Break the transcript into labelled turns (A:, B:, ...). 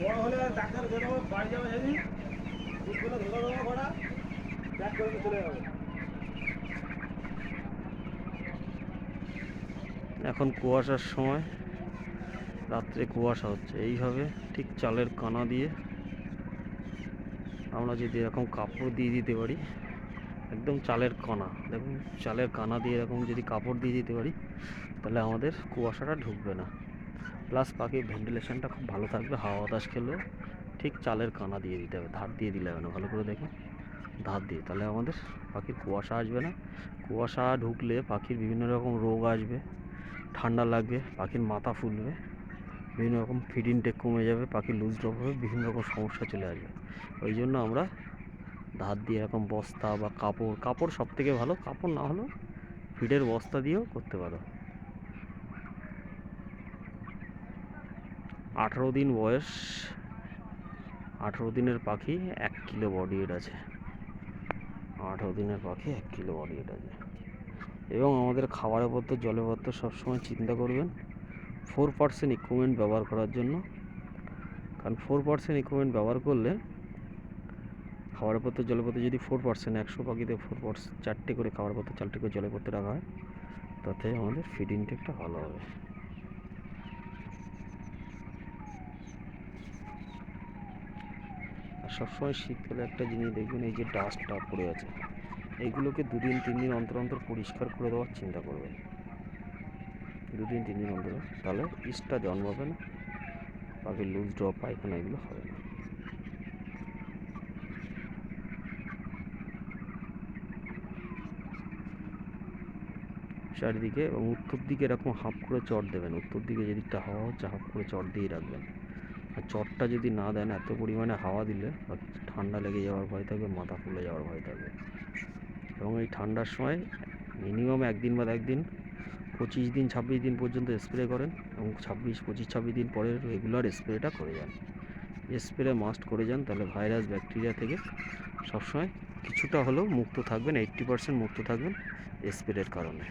A: বড় হলে ডাক্তার ধরে বাড়ি যাবে সেদিন ধরে দেবো ঘোড়া ব্যাক করে চলে যাবে।
B: এখন কুয়াশার সময়, রাত্রে কুয়াশা হচ্ছে। এইভাবে ঠিক চালের কানা দিয়ে আমরা যদি এরকম কাপড় দিয়ে দিতে পারি, একদম চালের কানা, দেখুন চালের কানা দিয়ে এরকম যদি কাপড় দিয়ে দিতে পারি, তাহলে আমাদের কুয়াশাটা ঢুকবে না। প্লাস পাখির ভেন্টিলেশনটা খুব ভালো থাকবে। হাওয়া বাতাস খেলেও ঠিক চালের কানা দিয়ে দিতে হবে, ধার দিয়ে দিলে হবে না। ভালো করে দেখুন, ধার দিয়ে, তাহলে আমাদের পাখির কুয়াশা আসবে না। কুয়াশা ঢুকলে পাখির বিভিন্ন রকম রোগ আসবে, ঠান্ডা লাগবে, পাখির মাথা ফুলবে, বিভিন্ন রকম ফিড ইনটেক কমে যাবে, পাখি লুজ ড্রপ হবে, বিভিন্ন রকম সমস্যা চলে আসবে। ওই জন্য আমরা ধার দিয়ে এরকম বস্তা বা কাপড় সব থেকে ভালো, কাপড় না হলেও ফিডের বস্তা দিয়েও করতে পারো। 18 দিন বয়স, 18 দিনের পাখি 1 কিলো বডি ওয়েট আছে। 18 দিনের পাখি 1 কিলো বডি ওয়েট আছে। এবং আমাদের খাবারের পত্র, জলের পত্র সবসময় চিন্তা করবেন 4% ইকুইপমেন্ট ব্যবহার করার জন্য। কারণ 4% ইকুইপমেন্ট ব্যবহার করলে খাবারের পত্র, জলের পত্র যদি 4%, 100 পাখিতে 4%, 4টে করে খাবার পত্র, 4টে করে জলের পত্র রাখা হয়, তাতে আমাদের ফিড ইনটেকটা ভালো হবে। আর সবসময় শীতকালে একটা জিনিস দেখবেন, এই যে ডাস্টটা পড়ে আছে, এইগুলোকে 2 দিন 3 দিন অন্তর অন্তর পরিষ্কার করে দেওয়ার চিন্তা করবেন। 2 দিন 3 দিন অন্তর, তাহলে ইস্টটা জন্মাবে না, পাখির লুজ ড্রপ, পায়খানা এগুলো হবে না। চারিদিকে এবং উত্তর দিকে এরকম হাফ করে চট দেবেন। উত্তর দিকে যেদিকটা হাওয়া হচ্ছে হাফ করে চট দিয়ে রাখবেন। আর চটটা যদি না দেন, এত পরিমাণে হাওয়া দিলে ঠান্ডা লেগে যাওয়ার ভয় থাকবে, মাথা ফুলে যাওয়ার ভয় থাকবে। এবং এই ঠান্ডার সময় মিনিমাম একদিন বাদ একদিন 25 দিন 26 দিন পর্যন্ত স্প্রে করেন, এবং 25-26 দিন পরে রেগুলার স্প্রেটা করে যান। স্প্রে মাস্ট করে যান, তাহলে ভাইরাস ব্যাকটেরিয়া থেকে সবসময় কিছুটা হলেও মুক্ত থাকবেন, 80% মুক্ত থাকবেন স্প্রের কারণে।